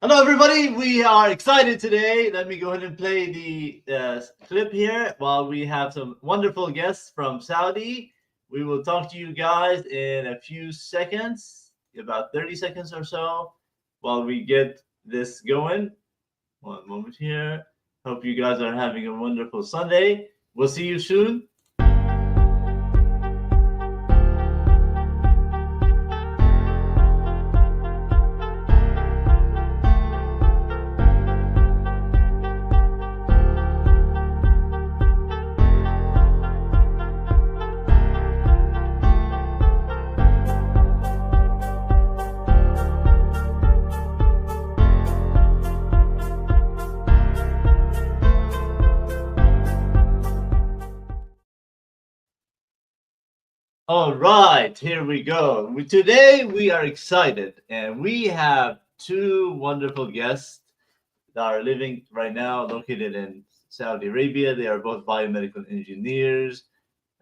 Hello, everybody. We are excited today. Let me go ahead and play the clip here while we have some wonderful guests from Saudi. We will talk to you guys in a few seconds, about 30 seconds or so, while we get this going. One moment here. Hope you guys are having a wonderful Sunday. We'll see you soon. All right, here we go. Today we are excited and we have two wonderful guests that are living right now located in Saudi Arabia. They are both biomedical engineers,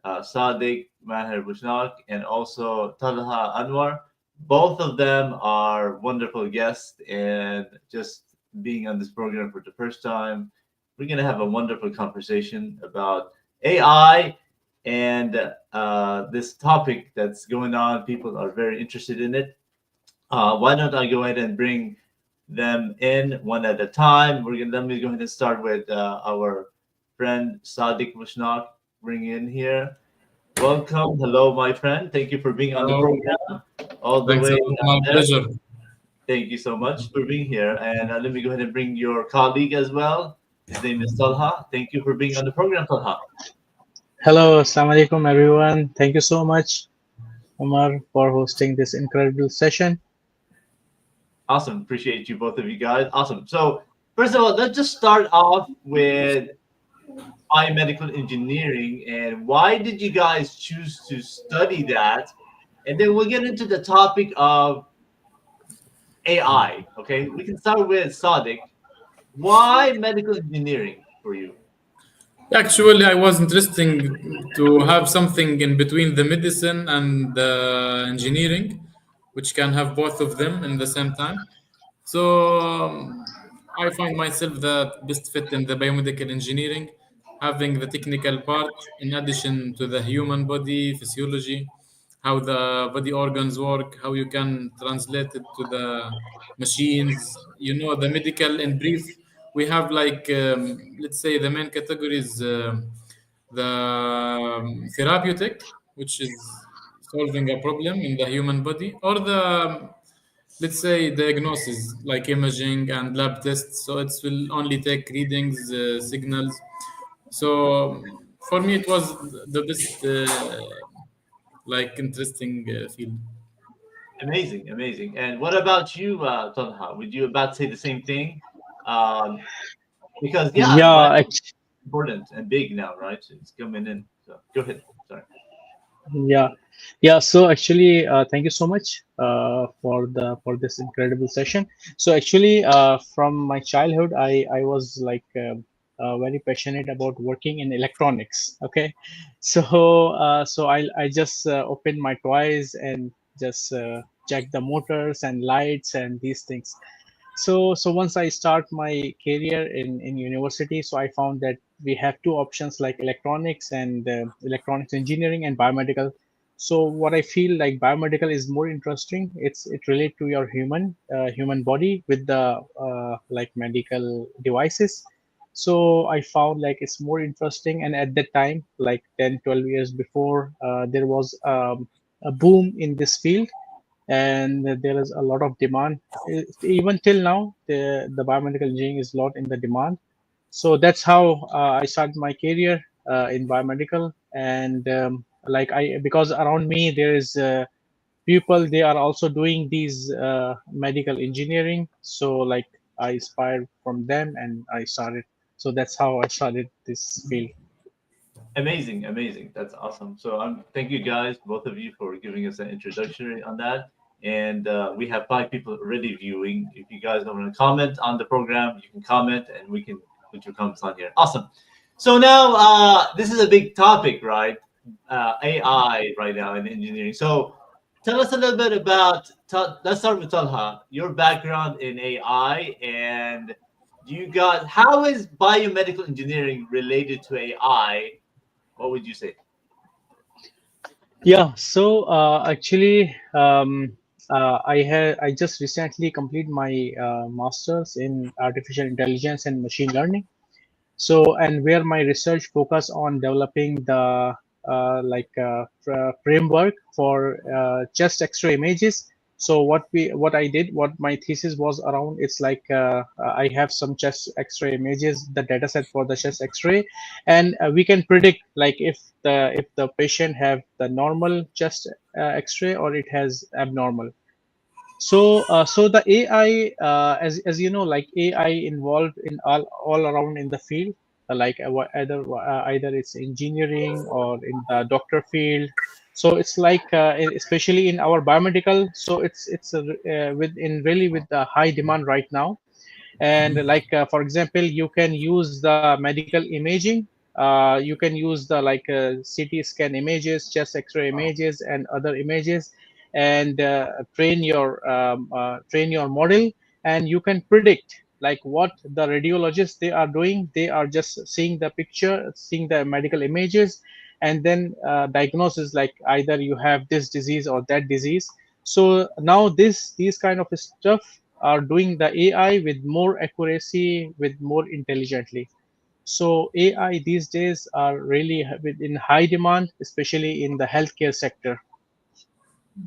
Sadiq Maher Bushnak and also Talha Anwar. Both of them are wonderful guests, and just being on this program for the first time, we're going to have a wonderful conversation about AI and this topic that's going on. People are very interested in it. Why don't I go ahead and bring them in one at a time? Let me go ahead and start with our friend Sadiq Mushnak. Bring in here. Welcome. Hello, my friend. Thank you for being on the Hello. program all the Thanks a way lot. down My there. pleasure. Thank you so much for being here. And let me go ahead and bring your colleague as well. His name is Talha. Thank you for being on the program, Talha. Hello, Assalamu alaikum everyone. Thank you so much, Omar, for hosting this incredible session. Awesome. Appreciate you, both of you guys. Awesome. So, first of all, let's just start off with biomedical engineering and why did you guys choose to study that? And then we'll get into the topic of AI. Okay. We can start with Sadiq. Why medical engineering for you? Actually, I was interested to have something in between the medicine and the engineering, which can have both of them in the same time. So I find myself the best fit in the biomedical engineering, having the technical part in addition to the human body physiology, how the body organs work, how you can translate it to the machines. The medical in brief. We have like let's say the main categories: the therapeutic, which is solving a problem in the human body, or the let's say diagnosis like imaging and lab tests, so it will only take readings, signals. So for me it was the best like interesting field. Amazing, amazing. And what about you, Talha? Would you about to say the same thing? Um, because yeah, Yeah, biology is important and big now, right? It's coming in. So go ahead. Sorry. yeah, yeah. So actually, thank you so much for this incredible session. So actually, from my childhood, I was like very passionate about working in electronics. Okay, so I just opened my toys and just check the motors and lights and these things. So once I start my career in university, so I found that we have two options like electronics and electronics engineering and biomedical. So what I feel like biomedical is more interesting. It relate to your human body with the like medical devices. So I found like it's more interesting, and at that time, like 10, 12 years before, there was a boom in this field, and there is a lot of demand. Even till now, the biomedical engineering is a lot in the demand. So that's how I started my career in biomedical. And like I, because around me there is people, they are also doing these medical engineering. So like I inspired from them and I started. So that's how I started this field. Amazing, amazing. That's awesome. So thank you guys, both of you, for giving us an introduction on that. And we have 5 people already viewing. If you guys want to comment on the program, you can comment, and we can put your comments on here. Awesome. So now this is a big topic, right? AI right now in engineering. So tell us a little bit about. Let's start with Talha. Your background in AI, and how is biomedical engineering related to AI? What would you say? Yeah, so actually, I just recently completed my master's in artificial intelligence and machine learning. So, and where my research focus on developing the framework for chest X-ray images. So what I did, what my thesis was around, it's like I have some chest X-ray images, the data set for the chest X-ray, and we can predict like if the patient have the normal chest X-ray or it has abnormal. So the AI, as you know, like AI involved in all around in the field, either it's engineering or in the doctor field. So it's like especially in our biomedical. So it's really with the high demand right now. And like for example, you can use the medical imaging. You can use the CT scan images, chest X-ray images, and other images, and train your model, and you can predict like what the radiologists they are doing. They are just seeing the picture, seeing the medical images, and then diagnosis like either you have this disease or that disease. So now these kind of stuff are doing the AI with more accuracy, with more intelligently. So AI these days are really in high demand, especially in the healthcare sector.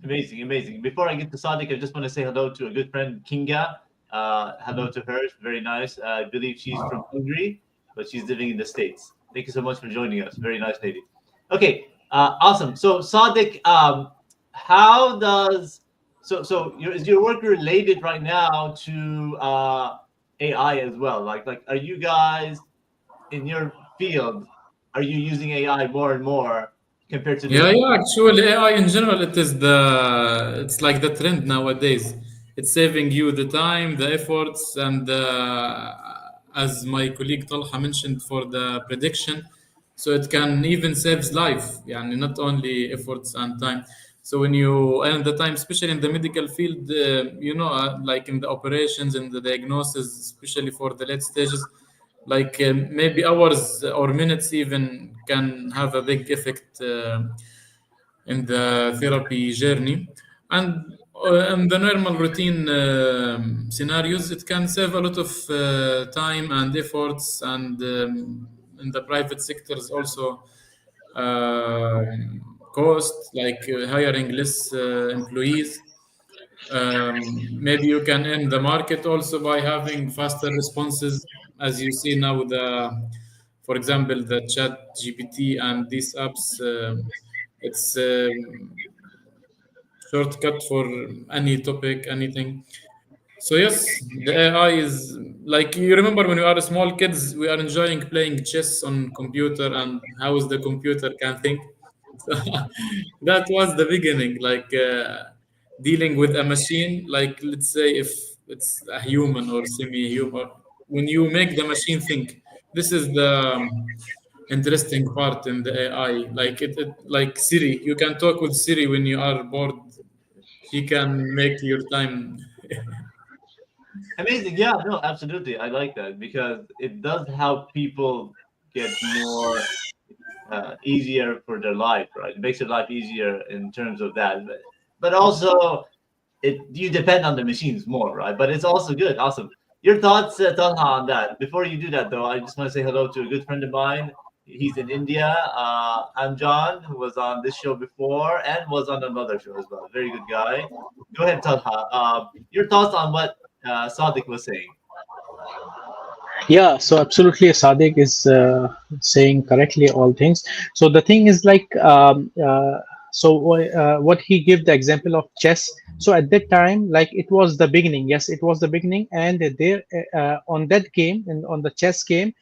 Amazing, amazing. Before I get to Sadiq, I just want to say hello to a good friend, Kinga. Hello to her. Very nice. I believe she's from Hungary, but she's living in the States. Thank you so much for joining us. Very nice lady. Okay, awesome. So Sadiq, how does is your work related right now to AI as well? Like, are you guys in your field? Are you using AI more and more compared to Yeah, the? yeah. Actually, AI in general, it's like the trend nowadays. It's saving you the time, the efforts, and as my colleague Talha mentioned, for the prediction, so it can even saves life. Yani not only efforts and time. So when you and the time, especially in the medical field, like in the operations and the diagnosis, especially for the late stages, like maybe hours or minutes even can have a big effect in the therapy journey. And in the normal routine scenarios, it can save a lot of time and efforts, and in the private sectors also cost, like hiring less employees. Maybe you can end the market also by having faster responses, as you see now. For example, the Chat GPT and these apps. It's shortcut for any topic, anything. So yes, the AI is like, you remember when we are small kids, we are enjoying playing chess on computer, and how is the computer can think. So that was the beginning, like dealing with a machine. Like let's say if it's a human or semi-human, when you make the machine think, this is the interesting part in the AI. Like like Siri, you can talk with Siri when you are bored. He can make your time. Amazing. Yeah, no, absolutely. I like that because it does help people get more easier for their life, right? It makes their life easier in terms of that. But also, you depend on the machines more, right? But it's also good. Awesome. Your thoughts, Talha, on that. Before you do that, though, I just want to say hello to a good friend of mine. He's in India. I'm John, who was on this show before and was on another show as well. Very good guy. Go ahead, Talha. Your thoughts on what Sadiq was saying. Yeah, so absolutely, Sadiq is saying correctly all things. So the thing is like, what he gave the example of chess. So at that time, like it was the beginning. Yes, it was the beginning, and there on that game and on the chess game,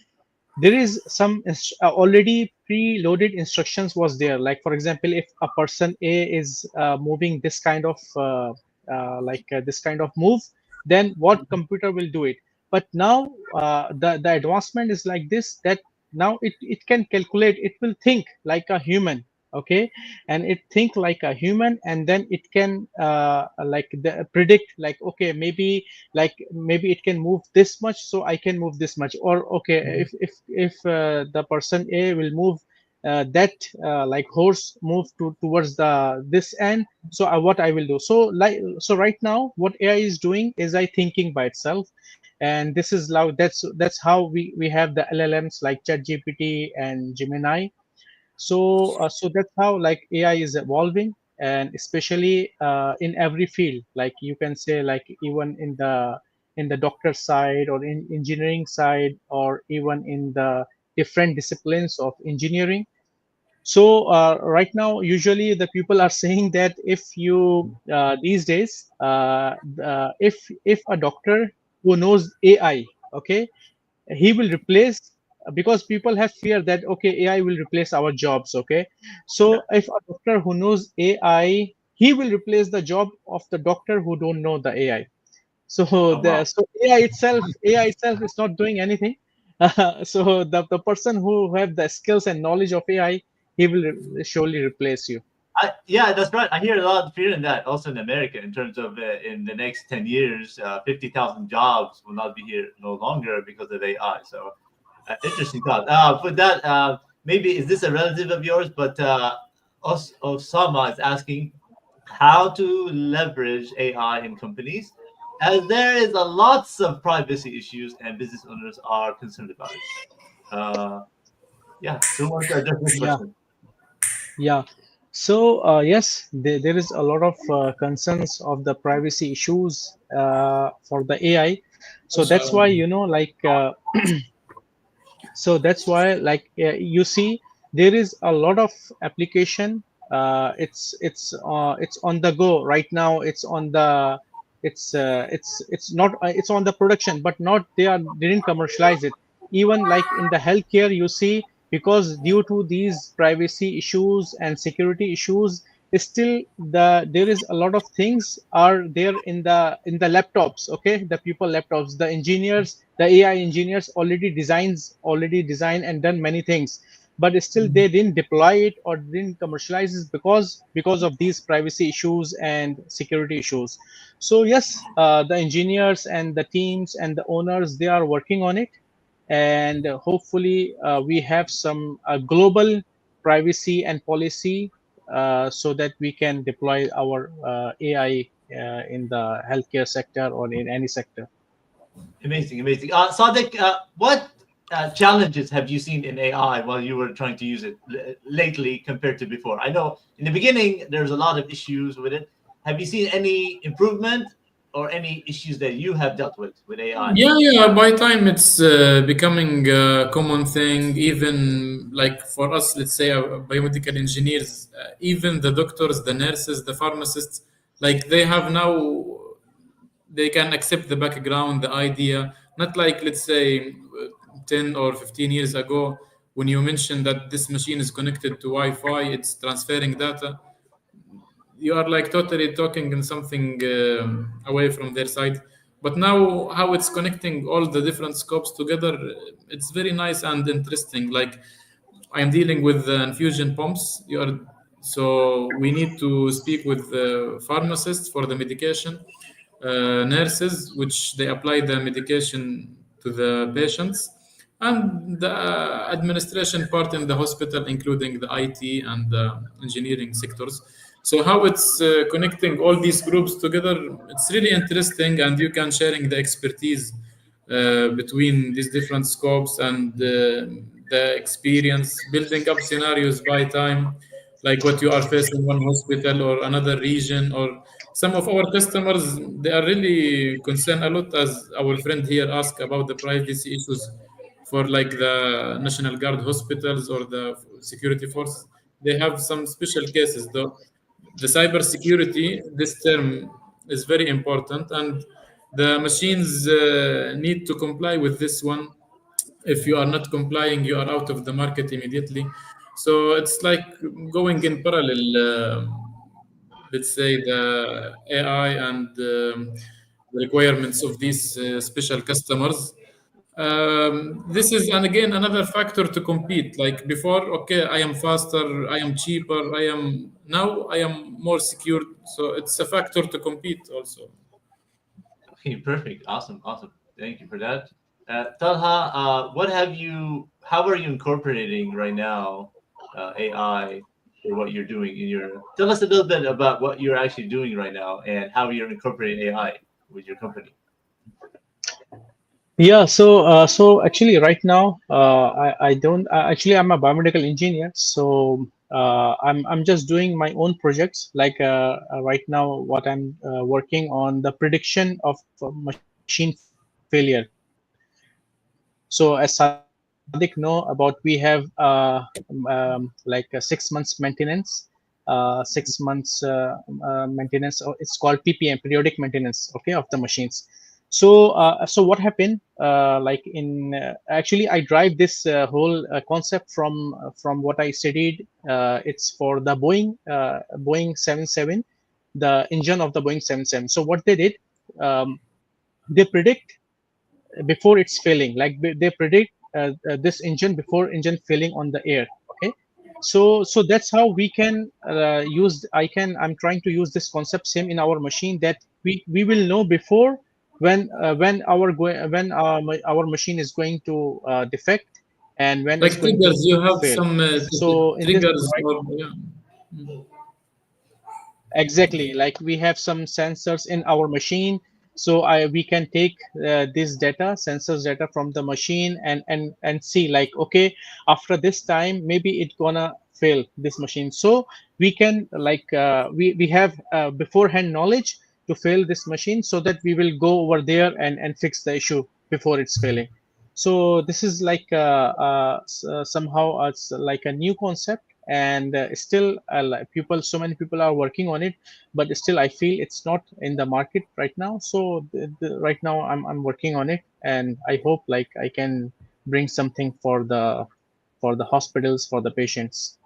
there is some already preloaded instructions was there. Like for example, if a person A is moving this kind of this kind of move, then what computer will do it. But now the advancement is like this, that now it can calculate, it will think like a human. okay, and it think like a human, and then it can predict like, okay, maybe it can move this much, so I can move this much, or okay, if the person A will move that like horse move towards the this end, so what I will do. So right now what AI is doing is I thinking by itself, and this is now that's how we have the LLMs like ChatGPT and Gemini. So that's how like AI is evolving, and especially in every field, like you can say, like even in the doctor side, or in engineering side, or even in the different disciplines of engineering. So right now, usually the people are saying that if you these days, if a doctor who knows AI, okay, he will replace, because people have fear that okay, AI will replace our jobs, okay. Yeah. So if a doctor who knows AI, he will replace the job of the doctor who don't know the AI. So Oh, wow. AI itself is not doing anything. So the person who have the skills and knowledge of AI, he will surely replace you. Yeah, that's right. I hear a lot of fear in that also in America in terms of in the next 10 years, 50,000 jobs will not be here no longer because of AI. So interesting thought. For that, maybe is this a relative of yours? But Osama is asking how to leverage AI in companies, as there is a lots of privacy issues and business owners are concerned about it. Yeah, who wants to address this Yeah, question? yeah. So yes, there is a lot of concerns of the privacy issues for the AI. So that's why, like so that's why, like you see, there is a lot of application. It's on the go right now. It's not it's on the production, but not they didn't commercialize it. Even like in the healthcare, you see, because due to these privacy issues and security issues, still there is a lot of things are there in the laptops, okay, the people laptops, the engineers, the AI engineers already design and done many things, but still they didn't deploy it or didn't commercialize it because of these privacy issues and security issues. So yes, the engineers and the teams and the owners, they are working on it, and hopefully we have some global privacy and policy, so that we can deploy our AI in the healthcare sector or in any sector. Amazing, amazing. Sadiq, what challenges have you seen in AI while you were trying to use it lately compared to before? I know in the beginning there's a lot of issues with it. Have you seen any improvement or any issues that you have dealt with AI? Yeah. By time it's becoming a common thing. Even like for us, let's say biomedical engineers, even the doctors, the nurses, the pharmacists, like they have now, they can accept the background, the idea. Not like, let's say, 10 or 15 years ago, when you mentioned that this machine is connected to Wi-Fi, it's transferring data, you are like totally talking in something away from their side. But now how it's connecting all the different scopes together, it's very nice and interesting. Like I am dealing with infusion pumps. So we need to speak with the pharmacists for the medication, nurses, which they apply the medication to the patients, and the administration part in the hospital, including the IT and the engineering sectors. So how it's connecting all these groups together, it's really interesting, and you can sharing the expertise between these different scopes and the experience, building up scenarios by time, like what you are facing one hospital or another region. Or some of our customers, they are really concerned a lot, as our friend here asked about the privacy issues for like the National Guard hospitals or the security forces. They have some special cases though. The cyber security, this term is very important, and the machines need to comply with this one. If you are not complying, you are out of the market immediately. So it's like going in parallel, let's say, the AI and the requirements of these special customers. This is, and again, another factor to compete. Like before, okay, I am faster, I am cheaper, I am now I am more secured. So it's a factor to compete also. Okay, perfect. Awesome, awesome. Thank you for that. Talha, what have you? How are you incorporating right now AI for what you're doing in your? Tell us a little bit about what you're actually doing right now and how you're incorporating AI with your company. Yeah, so actually right now, I don't actually, I'm a biomedical engineer, so I'm just doing my own projects. Like right now, what I'm working on the prediction of machine failure. So as Sadiq know about, we have like a 6 months maintenance, 6 months maintenance. It's called PPM, periodic maintenance, okay, of the machines. So what happened? Like in actually, I drive this whole concept from what I studied. It's for the Boeing 77, the engine of the Boeing 77. So what they did, um, they predict before it's failing, like they predict this engine before engine failing on the air. Okay, so that's how we can use I'm trying to use this concept same in our machine, that we will know before when our machine is going to defect, and when it's Like going triggers, to you have fail. some So in this triggers, right, or yeah. exactly, like we have some sensors in our machine. So we can take this data, sensors data from the machine, and see like, okay, after this time maybe it's gonna fail this machine. So we can like we have beforehand knowledge to fail this machine, so that we will go over there and fix the issue before it's failing. So this is like somehow it's like a new concept, and still like people, so many people are working on it, but still I feel it's not in the market right now. So right now I'm working on it, and I hope like I can bring something for the hospitals, for the patients.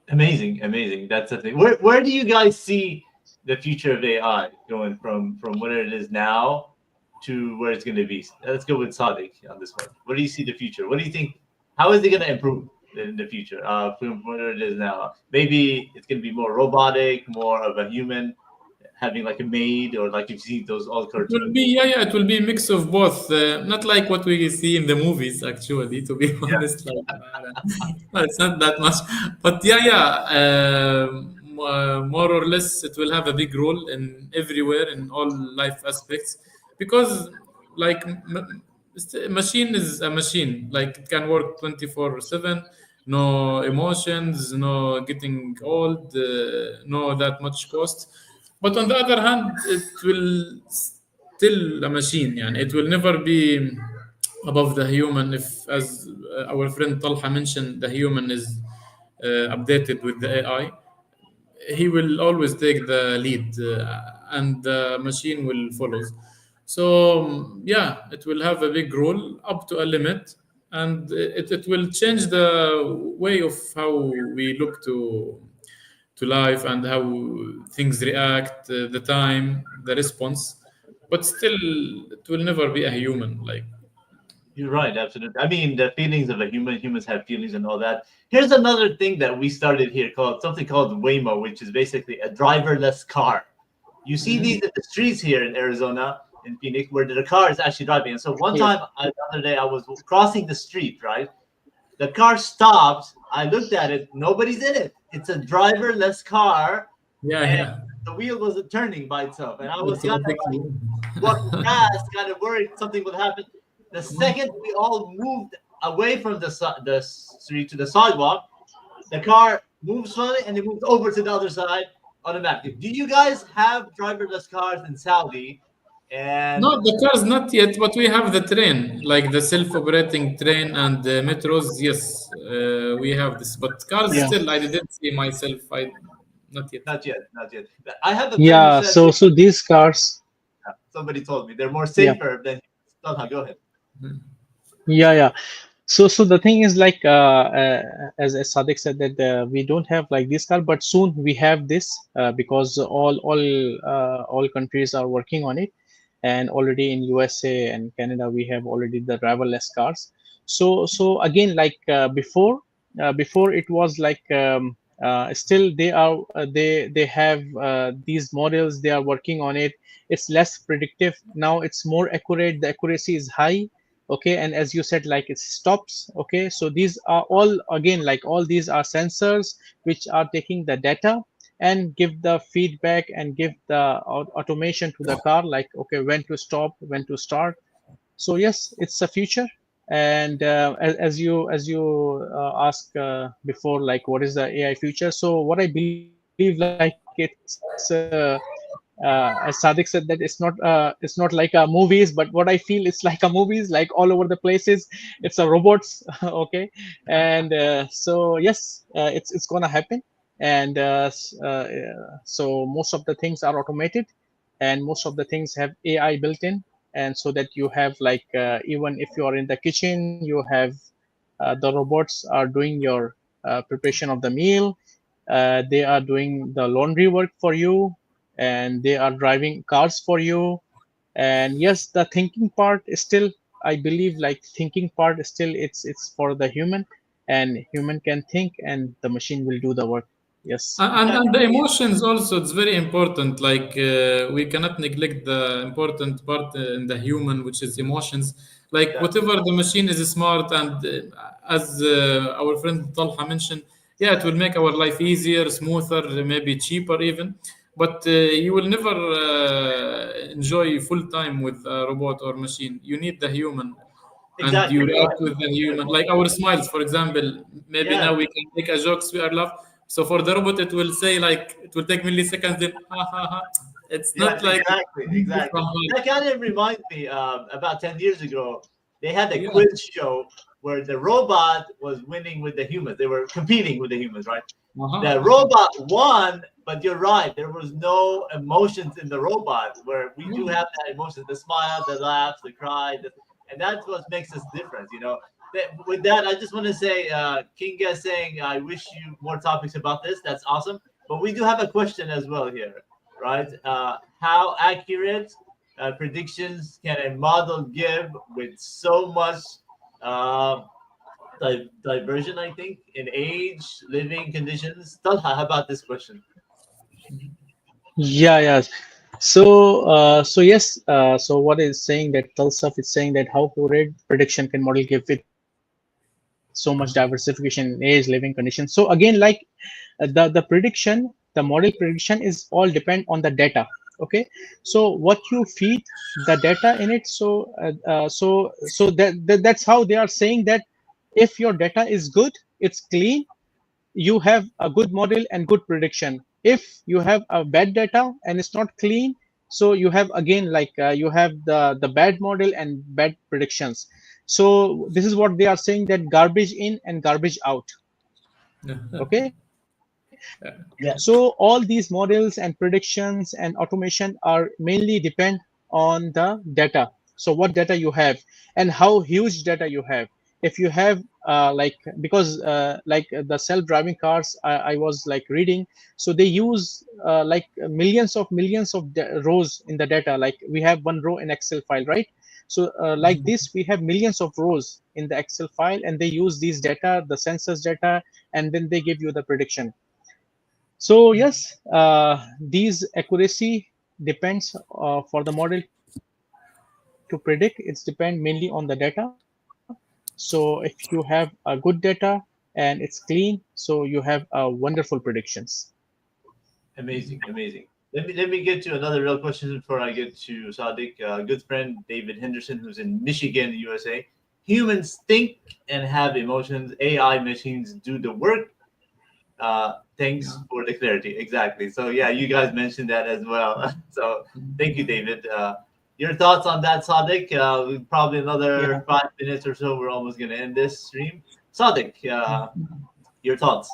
Amazing, amazing. That's the thing. Where do you guys see the future of AI going from where it is now to where it's going to be? Let's go with Sadiq on this one. Where do you see the future? What do you think? How is it going to improve in the future from where it is now? Maybe it's going to be more robotic, more of a human having like a maid, or like you've seen those old It will cartoons. be, yeah, yeah, it will be a mix of both. Not like what we see in the movies, actually, to be honest. Like, well, it's not that much, but yeah, yeah. More or less, it will have a big role in everywhere in all life aspects, because like machine is a machine. Like it can work 24/7. No emotions, no getting old, no that much cost. But on the other hand, it will still a machine. يعني it will never be above the human. If, as our friend Talha mentioned, the human is updated with the AI, he will always take the lead, and the machine will follow. So yeah, it will have a big role up to a limit, and it will change the way of how we look to life and how things react, the time, the response. But still, it will never be a human. Like, You're right, absolutely. I mean, the feelings of a human, humans have feelings and all that. Here's another thing that we started here called something called Waymo, which is basically a driverless car. You see these in the streets here in Arizona, in Phoenix, where the car is actually driving. And so one Yes. time, the other day, I was crossing the street, right? The car stopped. I looked at it. Nobody's in it. It's a driverless car, yeah, and yeah, the wheel wasn't turning by itself. And I was kind of automatically. walking past, kind of worried something would happen. The second we all moved away from the street to the sidewalk, the car moves slowly and it moves over to the other side automatically. Do you guys have driverless cars in Saudi? No, And the cars not yet, but we have the train, like the self-operating train and the metros. Yes, we have this, but cars Yeah. still, I didn't see myself. I not yet. not yet, not yet. I have a friend who Yeah, says so these cars, somebody told me they're more yeah, safer than. Go ahead. yeah. So the thing is like as Sadiq said, that we don't have like this car, but soon we have this because all countries are working on it. and already in USA and Canada we have already the driverless cars. So again, like before it was like still they have these models, they are working on it. It's less predictive now, it's more accurate, the accuracy is high. Okay, and as you said, like it stops. Okay, so these are all, again, like all these are sensors which are taking the data and give the feedback and give the automation to the car, like okay, when to stop, when to start. So yes, it's a future. And as you asked before, like what is the AI future? So what I believe, like as Sadiq said, that it's not like a movies, but what I feel it's like a movies, like all over the places. It's a robots, okay, and so yes, it's gonna happen. And so most of the things are automated, and most of the things have AI built in, and so that you have like even if you are in the kitchen, you have the robots are doing your preparation of the meal. They are doing the laundry work for you, and they are driving cars for you. And yes, the thinking part is still, I believe, like thinking part is still, it's for the human, and human can think and the machine will do the work. Yes. And the emotions also, it's very important. Like we cannot neglect the important part in the human, which is emotions. Like Yeah, whatever the machine is smart, and as our friend Talha mentioned, yeah, it will make our life easier, smoother, maybe cheaper even. But you will never enjoy full time with a robot or machine. You need the human, and exactly. you You're react right. with the Good human, point. like our smiles, for example. Maybe Yeah, now we can make a jokes, we are laugh. So for the robot, it will say like it will take milliseconds. Then ha ha ha. It's yeah, not like exactly, from exactly. That kind of reminds me, about 10 years ago, they had a yeah. quiz show where the robot was winning with the humans. They were competing with the humans, right? The Uh-huh. robot won, but you're right. There was no emotions in the robot, where we do Yeah. have that emotion, the smile, the laughs, the cry, and that's what makes us different, you know. With that, I just want to say, Kinga is saying, I wish you more topics about this. That's awesome. But we do have a question as well here, right? How accurate predictions can a model give with so much uh, diversion, I think, in age, living conditions? Talha, how about this question? Yeah, yeah. So yes, so what is saying that Tulsaf is saying that how accurate prediction can model give with so much diversification in age, living conditions. So again, like the prediction, the model prediction is all depend on the data. Okay, so what you feed the data in it. So that's how they are saying that if your data is good, it's clean, you have a good model and good prediction. If you have a bad data and it's not clean, so you have again like you have the bad model and bad predictions. So this is what they are saying, that garbage in and garbage out. Okay, so all Yeah, these models and predictions and automation are mainly depend on the data. So what data you have and how huge data you have. If you have like because like the self-driving cars, I was like reading, so they use like millions of rows in the data. Like we have one row in Excel file, right? So like this, we have millions of rows in the Excel file, and they use these data, the census data, and then they give you the prediction. So yes, these accuracy depends for the model to predict. It's depend mainly on the data. So if you have a good data and it's clean, so you have wonderful predictions. amazing, amazing. Let me get to another real question before I get to Sadiq. Good friend David Henderson, who's in Michigan, USA. Humans think and have emotions. AI machines do the work. Thanks for the clarity. Exactly. So yeah, you guys mentioned that as well. So thank you, David. Your thoughts on that, Sadiq? Probably Yeah. another 5 minutes or so. We're almost gonna end this stream. Sadiq, your thoughts?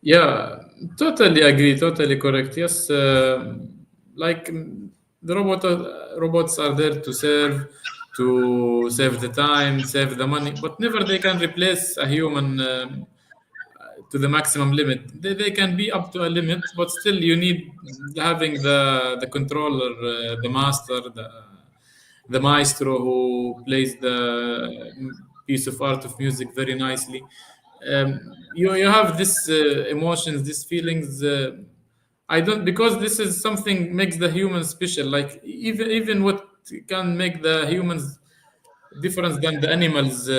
Yeah, totally agree. Totally correct. Yes, like the robots are there to serve, to save the time, save the money, but never they can replace a human. to the maximum limit. They can be up to a limit, but still you need having the controller, the master, the maestro who plays the piece of art of music very nicely. You have this emotions, these feelings. I don't, because this is something makes the humans special. Like even what can make the humans difference than the animals.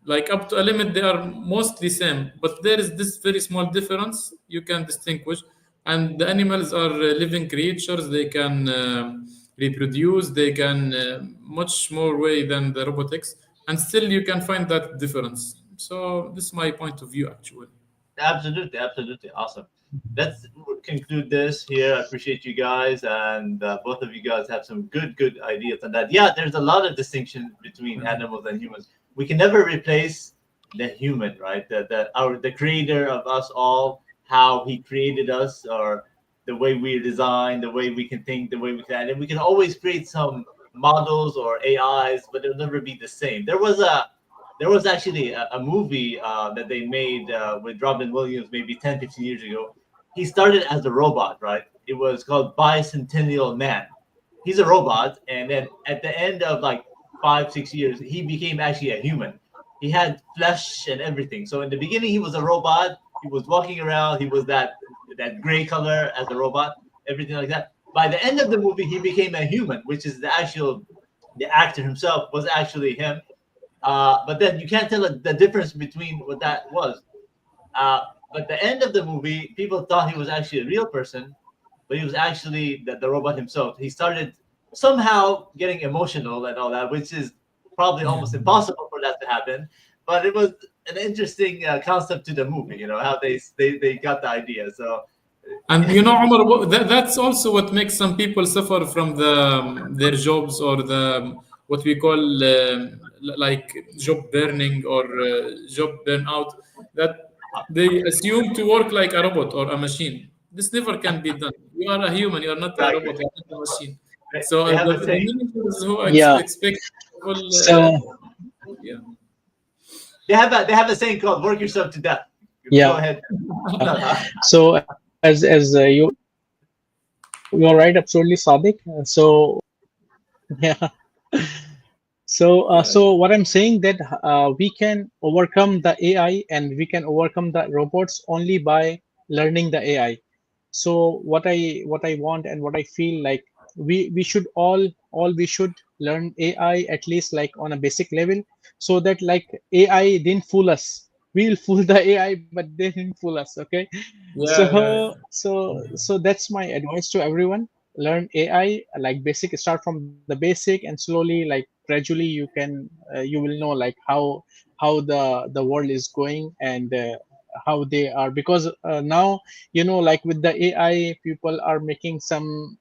Like up to a limit, they are mostly same, but there is this very small difference you can distinguish. And the animals are living creatures; they can reproduce. They can much more way than the robotics, and still you can find that difference. So this is my point of view, actually. Absolutely, absolutely, awesome. Let's conclude this here. I appreciate you guys, and both of you guys have some good ideas on that. Yeah, there's a lot of distinction between animals and humans. We can never replace the human, right? The creator of us all, how he created us, or the way we're designed, the way we can think, the way we can, and we can always create some models or AIs, but it'll never be the same. There was actually a movie that they made with Robin Williams maybe 10, 15 years ago. He started as a robot, right? It was called Bicentennial Man. He's a robot, and then at the end of like 5, 6 years, he became actually a human. He had flesh and everything. So in the beginning, he was a robot. He was walking around. He was that gray color as a robot, everything like that. By the end of the movie, he became a human, which is the actor himself was actually him. But then you can't tell the difference between what that was. But the end of the movie, people thought he was actually a real person, but he was actually the robot himself. He started somehow getting emotional and all that, which is probably almost impossible for that to happen. But it was an interesting concept to the movie, how they got the idea. So And Omar, that's also what makes some people suffer from their jobs, or the what we call like job burning or job burnout. That they assume to work like a robot or a machine. This never can be done. You are a human. You are not a robot. You are not a machine. So they have the a saying. managers who Yeah. expect people, So yeah. They have a saying called "work yourself to death." Yeah. Go ahead. so as you're right, absolutely, Sadiq. So yeah. So what I'm saying that we can overcome the AI and we can overcome the robots only by learning the AI. So what I want and what I feel like, we should all we should learn AI at least like on a basic level, so that like AI didn't fool us. We'll fool the AI, but they didn't fool us. Okay. Yeah, yeah. So that's my advice to everyone. Learn AI like basic, start from the basic, and slowly, like gradually, you will know like how the world is going, and how they are, because now, like with the AI, people are making some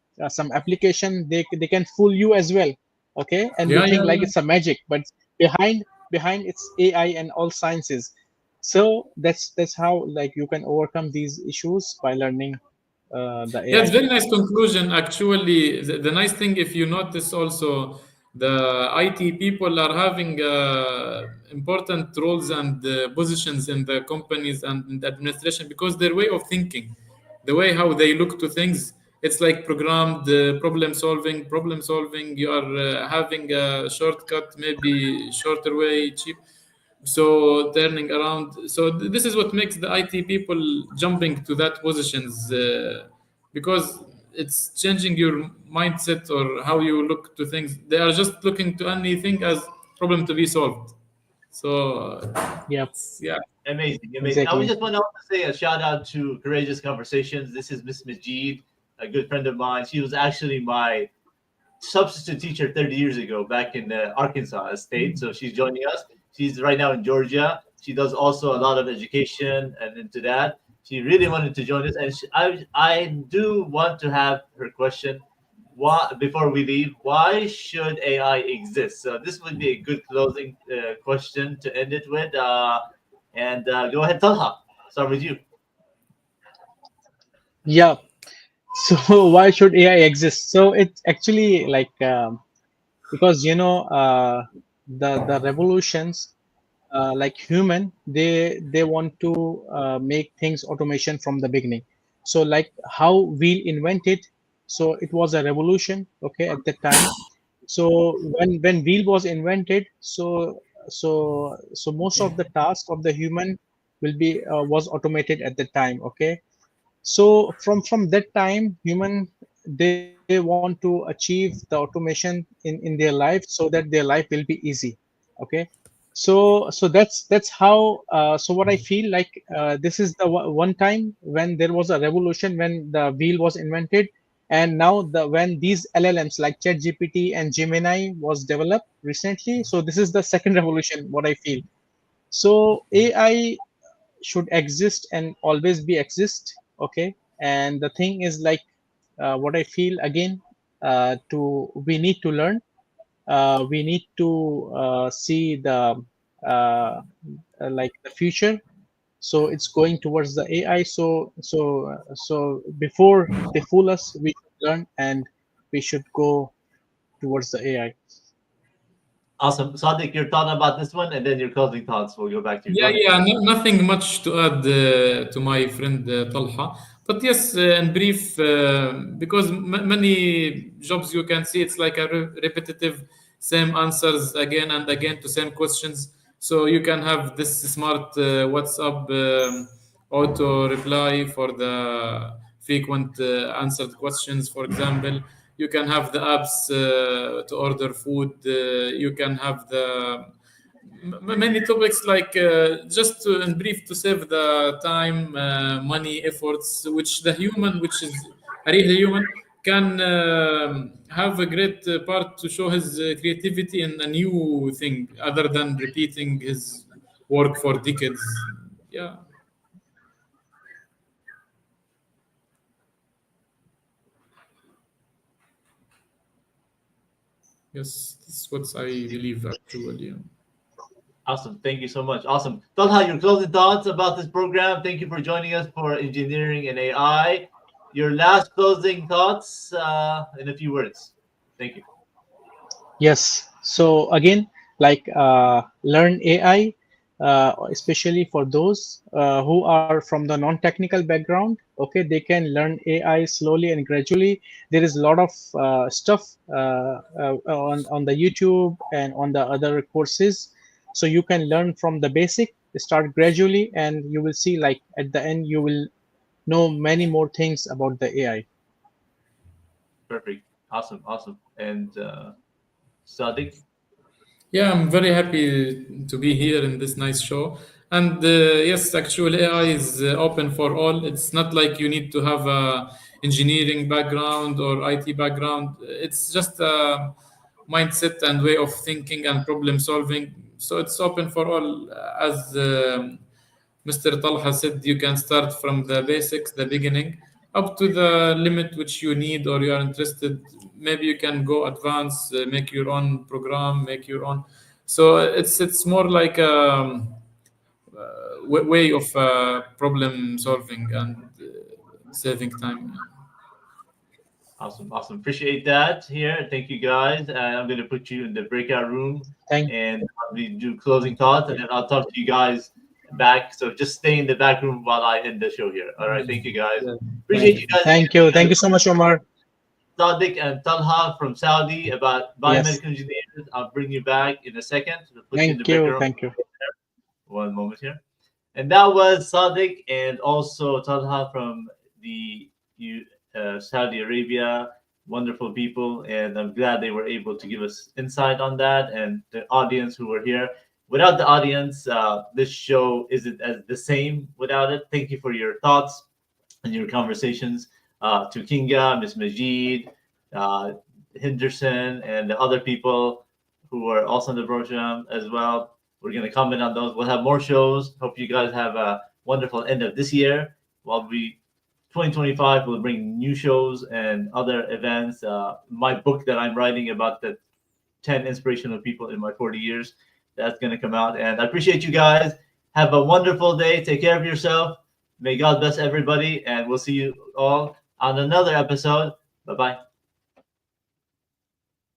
application, they can fool you as well. Okay, and we Yeah, think yeah, like yeah. it's a magic, but behind it's AI and all sciences. So that's how like you can overcome these issues by learning the Yeah, it's AI. very nice conclusion. Actually, the nice thing, if you notice also, the IT people are having important roles and positions in the companies and in the administration, because their way of thinking, the way how they look to things, it's like programmed problem solving. You are having a shortcut, maybe shorter way, cheap. So turning around, so this is what makes the IT people jumping to that positions, because it's changing your mindset or how you look to things. They are just looking to anything as problem to be solved. So Yeah, yeah. Amazing, amazing. I would exactly. just want to also say a shout out to Courageous Conversations. This is Miss Majid, a good friend of mine. She was actually my substitute teacher 30 years ago back in Arkansas State. So she's joining us. She's right now in Georgia. She does also a lot of education and into that. She really wanted to join us, and I do want to have her question. Why, before we leave, why should AI exist? So this would be a good closing question to end it with. And go ahead, Talha. Start with you. Yeah. So why should AI exist? So it's actually like because the revolutions like human, they want to make things automation from the beginning. So like how wheel invented, so it was a revolution, okay, at that time. So when wheel was invented, so most of the task of the human will be was automated at that time, okay. So from that time, human, they want to achieve the automation in their life so that their life will be easy, okay. So that's how, so what I feel like, this is the one time when there was a revolution, when the wheel was invented. And now when these LLMs like ChatGPT and Gemini was developed recently, so this is the second revolution, what I feel. So AI should exist and always be exist, okay. And the thing is like, what I feel again, to we need to learn, we need to see the like the future. So it's going towards the AI. So before they fool us, we should learn, and we should go towards the AI. Awesome. Sadiq, your thought about this one, and then your closing thoughts. We'll go back to you. Go Yeah, ahead. yeah, nothing much to add to my friend Talha. But yes, in brief, because many jobs you can see it's like a repetitive, same answers again and again to same questions. So you can have this smart WhatsApp auto reply for the frequent answered questions, for example. You can have the apps to order food. You can have the many topics like just to, in brief to save the time, money, efforts, which the human, which is a real human, can have a great part to show his creativity in a new thing other than repeating his work for decades. Yeah, yes, that's what I believe actually. Awesome. Thank you so much. Awesome. Talha, your closing thoughts about this program. Thank you for joining us for engineering and AI. Your last closing thoughts in a few words. Thank you. Yes. So again, like, learn AI, especially for those who are from the non-technical background. Okay, they can learn AI slowly and gradually. There is a lot of stuff on the YouTube and on the other courses, so you can learn from the basic. Start gradually, and you will see like at the end you will know many more things about the AI. Perfect. Awesome. Awesome. And Sadiq? Yeah, I'm very happy to be here in this nice show. And yes, actually, AI is open for all. It's not like you need to have a engineering background or IT background. It's just a mindset and way of thinking and problem solving. So it's open for all. As Mr. Talha said, you can start from the basics, the beginning, up to the limit which you need or you are interested. Maybe you can go advance, make your own program, make your own. So it's more like a way of problem solving and saving time. Awesome. Awesome. Appreciate that here. Thank you guys. I'm going to put you in the breakout room Thank and we do closing thoughts and then I'll talk to you guys back. So just stay in the back room while I end the show here. All right. Thank you guys. Yeah. Appreciate you guys Thank you. Thank you so much, Omar. Sadiq and Talha from Saudi about Yes. biomedical engineers. I'll bring you back in a second. We'll put you in the Thank you. breakout room. Thank you. One moment here. And that was Sadiq and also Talha from the Saudi Arabia. Wonderful people. And I'm glad they were able to give us insight on that and the audience who were here. Without the audience, this show isn't as the same without it. Thank you for your thoughts and your conversations. To Kinga, Miss Majid, uh, Henderson, and the other people who are also in the program as well. We're going to comment on those. We'll have more shows. Hope you guys have a wonderful end of this year. While we 2025 will bring new shows and other events. My book that I'm writing about the 10 inspirational people in my 40 years, that's going to come out. And I appreciate you guys. Have a wonderful day. Take care of yourself. May God bless everybody. And we'll see you all on another episode. Bye bye.